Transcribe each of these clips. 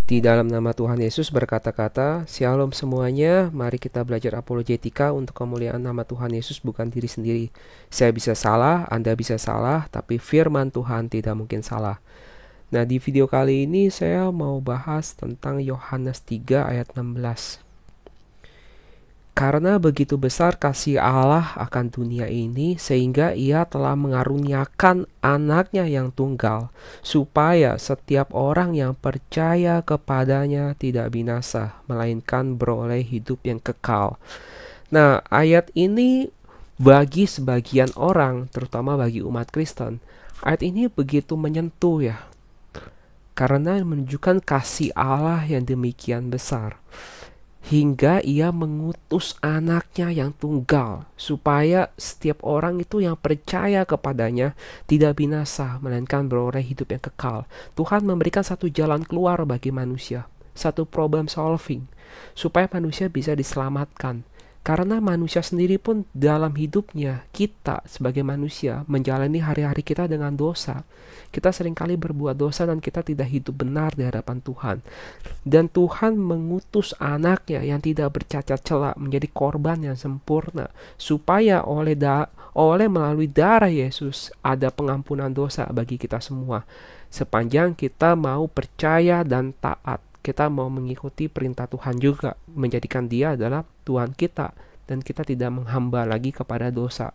Di dalam nama Tuhan Yesus berkata-kata, Shalom semuanya, mari kita belajar apologetika untuk kemuliaan nama Tuhan Yesus, bukan diri sendiri. Saya bisa salah, Anda bisa salah, tapi firman Tuhan tidak mungkin salah. Nah, di video kali ini saya mau bahas tentang Yohanes 3 ayat 16. Karena begitu besar kasih Allah akan dunia ini, sehingga Ia telah mengaruniakan anaknya yang tunggal, supaya setiap orang yang percaya kepadanya tidak binasa, melainkan beroleh hidup yang kekal. Nah, ayat ini bagi sebagian orang, terutama bagi umat Kristen, ayat ini begitu menyentuh ya, karena menunjukkan kasih Allah yang demikian besar, hingga Ia mengutus anaknya yang tunggal, supaya setiap orang itu yang percaya kepadanya tidak binasa, melainkan beroleh hidup yang kekal. Tuhan memberikan satu jalan keluar bagi manusia, satu problem solving, supaya manusia bisa diselamatkan. Karena manusia sendiri pun dalam hidupnya, kita sebagai manusia menjalani hari-hari kita dengan dosa. Kita seringkali berbuat dosa dan kita tidak hidup benar di hadapan Tuhan. Dan Tuhan mengutus anaknya yang tidak bercacat celah menjadi korban yang sempurna, supaya oleh melalui darah Yesus ada pengampunan dosa bagi kita semua. Sepanjang kita mau percaya dan taat, kita mau mengikuti perintah Tuhan juga, menjadikan Dia adalah Tuhan kita, dan kita tidak menghamba lagi kepada dosa.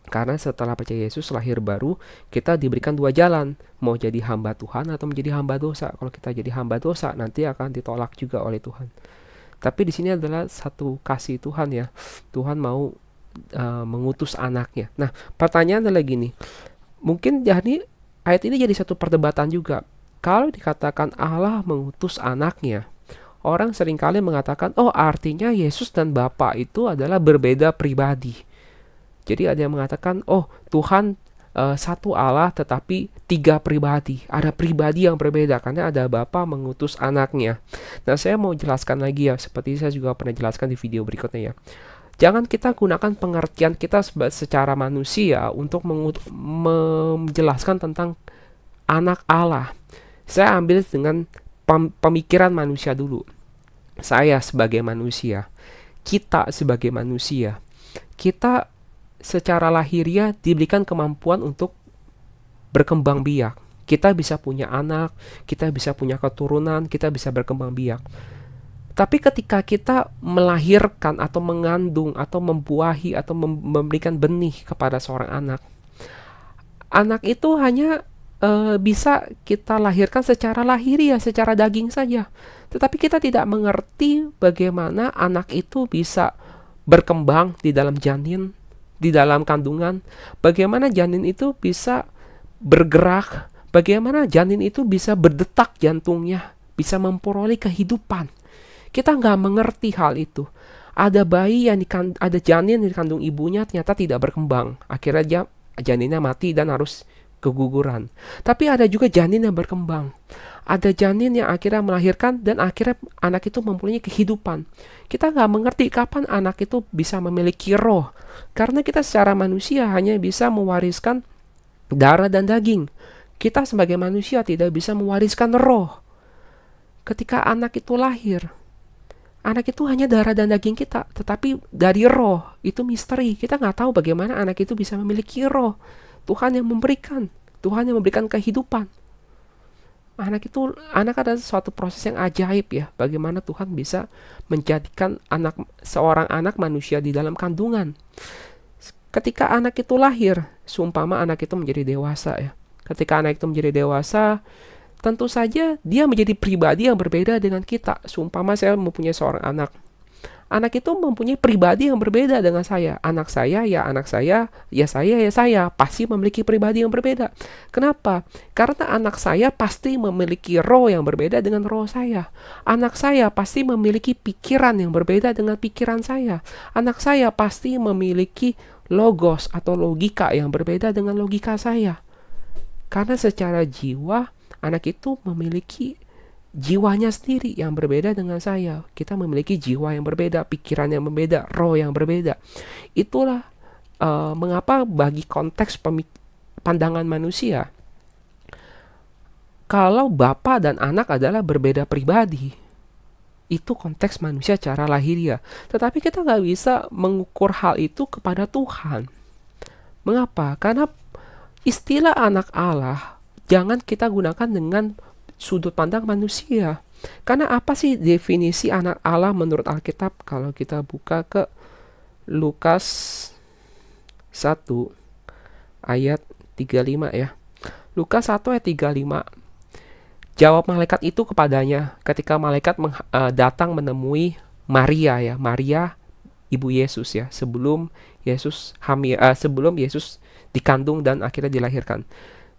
Karena setelah percaya Yesus lahir baru, kita diberikan dua jalan, mau jadi hamba Tuhan atau menjadi hamba dosa. Kalau kita jadi hamba dosa, nanti akan ditolak juga oleh Tuhan. Tapi di sini adalah satu kasih Tuhan ya. Tuhan mau mengutus anaknya. Nah, pertanyaan adalah gini. Mungkin jadi ayat ini jadi satu perdebatan juga. Kalau dikatakan Allah mengutus anaknya, orang seringkali mengatakan, oh artinya Yesus dan Bapa itu adalah berbeda pribadi. Jadi ada yang mengatakan, oh Tuhan satu Allah tetapi tiga pribadi. Ada pribadi yang berbeda karena ada Bapa mengutus anaknya. Nah, saya mau jelaskan lagi ya, seperti saya juga pernah jelaskan di video berikutnya ya. Jangan kita gunakan pengertian kita secara manusia untuk menjelaskan tentang anak Allah. Saya ambil dengan pemikiran manusia dulu. Saya sebagai manusia, kita sebagai manusia, kita secara lahiriah diberikan kemampuan untuk berkembang biak. Kita bisa punya anak, kita bisa punya keturunan, kita bisa berkembang biak. Tapi ketika kita melahirkan atau mengandung atau membuahi atau memberikan benih kepada seorang anak, anak itu hanya bisa kita lahirkan secara lahiriah, secara daging saja. Tetapi kita tidak mengerti bagaimana anak itu bisa berkembang di dalam janin, di dalam kandungan. Bagaimana janin itu bisa bergerak, bagaimana janin itu bisa berdetak jantungnya, bisa memperoleh kehidupan. Kita nggak mengerti hal itu. Ada bayi ada janin yang dikandung ibunya ternyata tidak berkembang. Akhirnya janinnya mati dan harus keguguran. Tapi ada juga janin yang berkembang. Ada janin yang akhirnya melahirkan dan akhirnya anak itu mempunyai kehidupan. Kita nggak mengerti kapan anak itu bisa memiliki roh. Karena kita secara manusia hanya bisa mewariskan darah dan daging. Kita sebagai manusia tidak bisa mewariskan roh. Ketika anak itu lahir, anak itu hanya darah dan daging kita. Tetapi dari roh, itu misteri. Kita nggak tahu bagaimana anak itu bisa memiliki roh. Tuhan yang memberikan. Tuhan yang memberikan kehidupan. Anak adalah suatu proses yang ajaib ya. Bagaimana Tuhan bisa menjadikan seorang anak manusia di dalam kandungan. Ketika anak itu lahir, seumpama anak itu menjadi dewasa ya. Ketika anak itu menjadi dewasa, tentu saja dia menjadi pribadi yang berbeda dengan kita. Seumpama saya mempunyai seorang anak. Anak itu mempunyai pribadi yang berbeda dengan saya. Anak saya, ya anak saya, ya saya, ya saya. Pasti memiliki pribadi yang berbeda. Kenapa? Karena anak saya pasti memiliki roh yang berbeda dengan roh saya. Anak saya pasti memiliki pikiran yang berbeda dengan pikiran saya. Anak saya pasti memiliki logos atau logika yang berbeda dengan logika saya. Karena secara jiwa, anak itu memiliki jiwanya sendiri yang berbeda dengan saya. Kita memiliki jiwa yang berbeda, pikiran yang berbeda, roh yang berbeda. Itulah mengapa bagi konteks pandangan manusia, kalau Bapa dan Anak adalah berbeda pribadi. Itu konteks manusia cara lahiriah. Tetapi kita nggak bisa mengukur hal itu kepada Tuhan. Mengapa? Karena istilah anak Allah jangan kita gunakan dengan sudut pandang manusia. Karena apa sih definisi anak Allah menurut Alkitab? Kalau kita buka ke Lukas 1 ayat 35 ya. Lukas 1 ayat 35. Jawab malaikat itu kepadanya ketika malaikat datang menemui Maria ya. Maria ibu Yesus ya, sebelum Yesus hamil, sebelum Yesus dikandung dan akhirnya dilahirkan.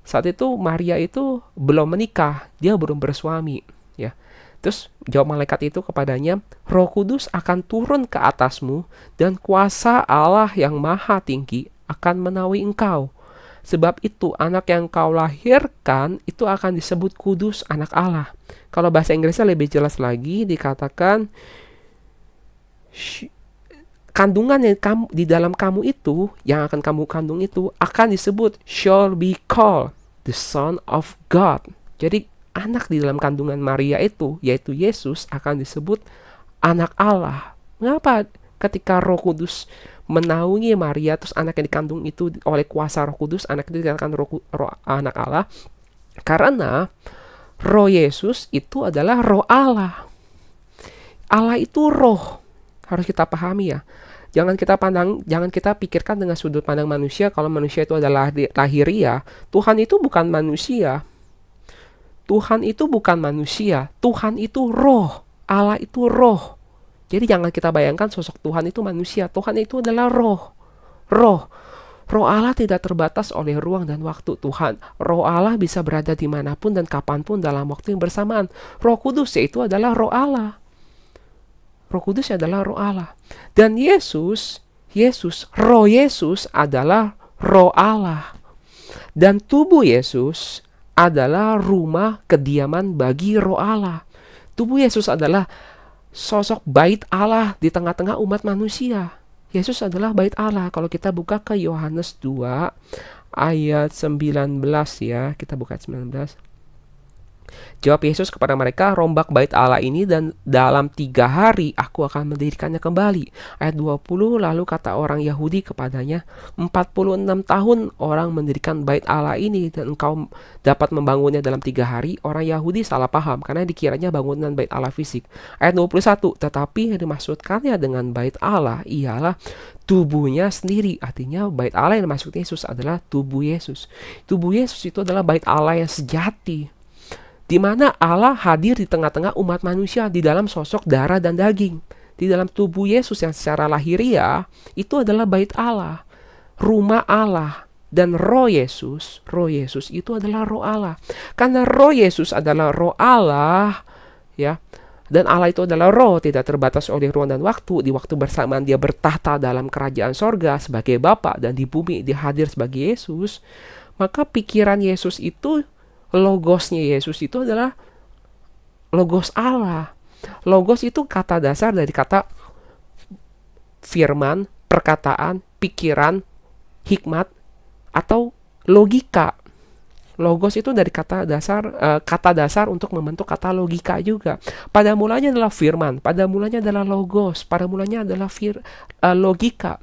Saat itu Maria itu belum menikah, dia belum bersuami ya. Terus jawab malaikat itu kepadanya, Roh Kudus akan turun ke atasmu dan kuasa Allah yang maha tinggi akan menaungi engkau. Sebab itu anak yang kau lahirkan itu akan disebut kudus, anak Allah. Kalau bahasa Inggrisnya lebih jelas lagi dikatakan kandungan yang kamu di dalam kamu itu, yang akan kamu kandung itu akan disebut shall be called the Son of God. Jadi anak di dalam kandungan Maria itu, yaitu Yesus, akan disebut anak Allah. Mengapa? Ketika Roh Kudus menaungi Maria, terus anak yang dikandung itu oleh kuasa Roh Kudus, anak itu dikatakan roh anak Allah, karena Roh Yesus itu adalah Roh Allah. Allah itu roh, harus kita pahami ya. Jangan kita pikirkan dengan sudut pandang manusia. Kalau manusia itu adalah lahiriah, Tuhan itu bukan manusia. Tuhan itu bukan manusia. Tuhan itu roh. Allah itu roh. Jadi jangan kita bayangkan sosok Tuhan itu manusia. Tuhan itu adalah roh. Roh. Roh Allah tidak terbatas oleh ruang dan waktu. Tuhan, Roh Allah bisa berada dimanapun dan kapanpun dalam waktu yang bersamaan. Roh Kudus yaitu adalah Roh Allah. Roh Kudus adalah Roh Allah. Dan Roh Yesus adalah Roh Allah. Dan tubuh Yesus adalah rumah kediaman bagi Roh Allah. Tubuh Yesus adalah sosok bait Allah di tengah-tengah umat manusia. Yesus adalah bait Allah. Kalau kita buka ke Yohanes 2 ayat 19 ya. Kita buka 19. Jawab Yesus kepada mereka, rombak bait Allah ini dan dalam 3 hari aku akan mendirikannya kembali. Ayat 20, lalu kata orang Yahudi kepadanya, 46 tahun orang mendirikan bait Allah ini dan engkau dapat membangunnya dalam 3 hari. Orang Yahudi salah paham karena dikiranya bangunan bait Allah fisik. Ayat 21, tetapi yang dimaksudkannya dengan bait Allah ialah tubuhnya sendiri. Artinya bait Allah yang dimaksud Yesus adalah tubuh Yesus. Tubuh Yesus itu adalah bait Allah yang sejati, di mana Allah hadir di tengah-tengah umat manusia di dalam sosok darah dan daging. Di dalam tubuh Yesus yang secara lahiriah itu adalah bait Allah, rumah Allah. Dan Roh Yesus itu adalah Roh Allah. Karena Roh Yesus adalah Roh Allah, ya. Dan Allah itu adalah Roh, tidak terbatas oleh ruang dan waktu. Di waktu bersamaan dia bertahta dalam kerajaan sorga sebagai Bapa, dan di bumi dia hadir sebagai Yesus. Maka pikiran Yesus itu, logosnya Yesus itu adalah logos Allah. Logos itu kata dasar dari kata firman, perkataan, pikiran, hikmat, atau logika. Logos itu dari kata dasar untuk membentuk kata logika juga. Pada mulanya adalah firman, pada mulanya adalah logos, pada mulanya adalah logika.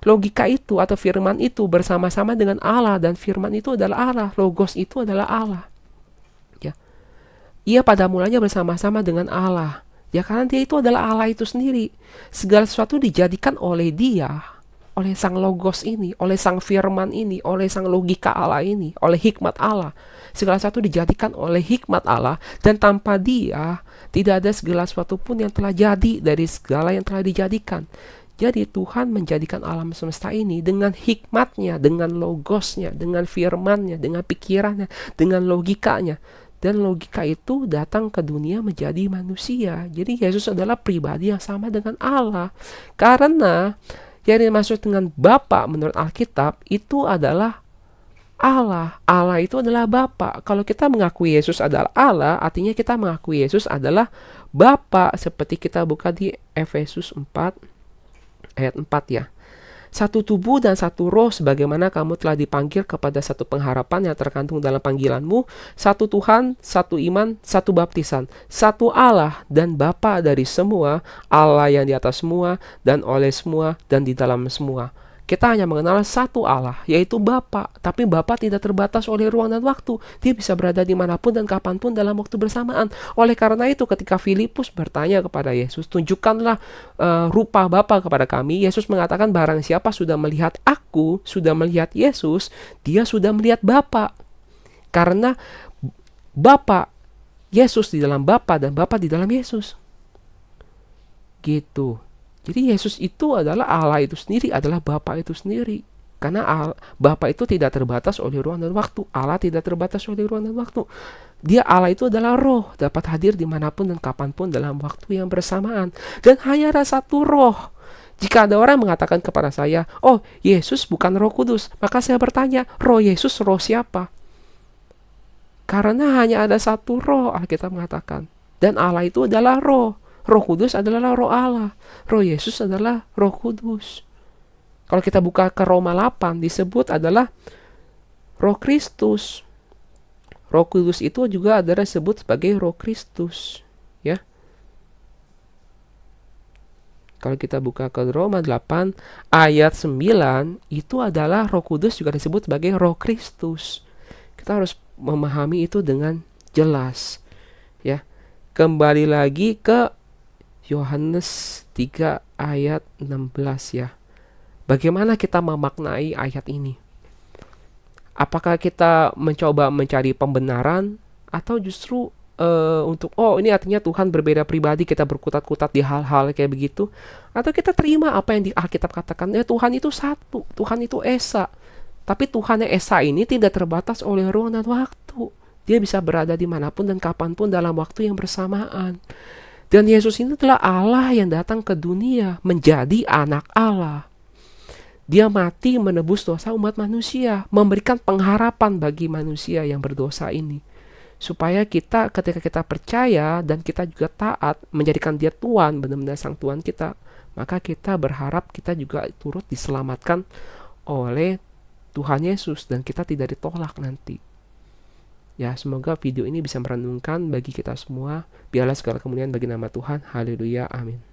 Logika itu atau firman itu bersama-sama dengan Allah, dan firman itu adalah Allah, logos itu adalah Allah. Ya. Ia pada mulanya bersama-sama dengan Allah. Ya, karena dia itu adalah Allah itu sendiri. Segala sesuatu dijadikan oleh dia, oleh sang logos ini, oleh sang firman ini, oleh sang logika Allah ini, oleh hikmat Allah. Segala sesuatu dijadikan oleh hikmat Allah, dan tanpa dia tidak ada segala sesuatu pun yang telah jadi dari segala yang telah dijadikan. Jadi Tuhan menjadikan alam semesta ini dengan hikmatnya, dengan logosnya, dengan firmannya, dengan pikirannya, dengan logikanya. Dan logika itu datang ke dunia menjadi manusia. Jadi Yesus adalah pribadi yang sama dengan Allah. Karena yang dimaksud dengan Bapa menurut Alkitab itu adalah Allah. Allah itu adalah Bapa. Kalau kita mengakui Yesus adalah Allah, artinya kita mengakui Yesus adalah Bapa. Seperti kita buka di Efesus 4 ayat 4 ya. Satu tubuh dan satu roh, sebagaimana kamu telah dipanggil kepada satu pengharapan yang terkandung dalam panggilanmu. Satu Tuhan, satu iman, satu baptisan. Satu Allah dan Bapa dari semua, Allah yang di atas semua, dan oleh semua, dan di dalam semua. Kita hanya mengenal satu Allah, yaitu Bapa. Tapi Bapa tidak terbatas oleh ruang dan waktu. Dia bisa berada dimanapun dan kapanpun dalam waktu bersamaan. Oleh karena itu, ketika Filipus bertanya kepada Yesus, tunjukkanlah rupa Bapa kepada kami. Yesus mengatakan, barang siapa sudah melihat aku, sudah melihat Yesus, dia sudah melihat Bapa. Karena Bapa, Yesus di dalam Bapa dan Bapa di dalam Yesus. Gitu. Jadi Yesus itu adalah Allah itu sendiri, adalah Bapa itu sendiri. Karena Bapa itu tidak terbatas oleh ruang dan waktu. Allah tidak terbatas oleh ruang dan waktu. Dia Allah itu adalah roh, dapat hadir dimanapun dan kapanpun dalam waktu yang bersamaan. Dan hanya ada satu roh. Jika ada orang mengatakan kepada saya, oh Yesus bukan Roh Kudus, maka saya bertanya, roh Yesus roh siapa? Karena hanya ada satu roh, Alkitab mengatakan. Dan Allah itu adalah roh. Roh Kudus adalah roh Allah. Roh Yesus adalah Roh Kudus. Kalau kita buka ke Roma 8, disebut adalah Roh Kristus. Roh Kudus itu juga adalah disebut sebagai Roh Kristus, ya. Kalau kita buka ke Roma 8 ayat 9, itu adalah Roh Kudus juga disebut sebagai Roh Kristus. Kita harus memahami itu dengan jelas, ya. Kembali lagi ke Yohanes 3 ayat 16, ya. Bagaimana kita memaknai ayat ini? Apakah kita mencoba mencari pembenaran, atau justru untuk ini artinya Tuhan berbeda pribadi, kita berkutat-kutat di hal-hal kayak begitu? Atau kita terima apa yang di Alkitab katakan, Tuhan itu satu, Tuhan itu Esa. Tapi Tuhan yang Esa ini tidak terbatas oleh ruang dan waktu. Dia bisa berada dimanapun dan kapanpun dalam waktu yang bersamaan. Dan Yesus ini adalah Allah yang datang ke dunia menjadi anak Allah. Dia mati menebus dosa umat manusia, memberikan pengharapan bagi manusia yang berdosa ini. Supaya kita ketika kita percaya dan kita juga taat, menjadikan dia Tuhan, benar-benar sang Tuhan kita, maka kita berharap kita juga turut diselamatkan oleh Tuhan Yesus dan kita tidak ditolak nanti. Ya, semoga video ini bisa merenungkan bagi kita semua. Biarlah segala kemuliaan bagi nama Tuhan. Haleluya. Amin.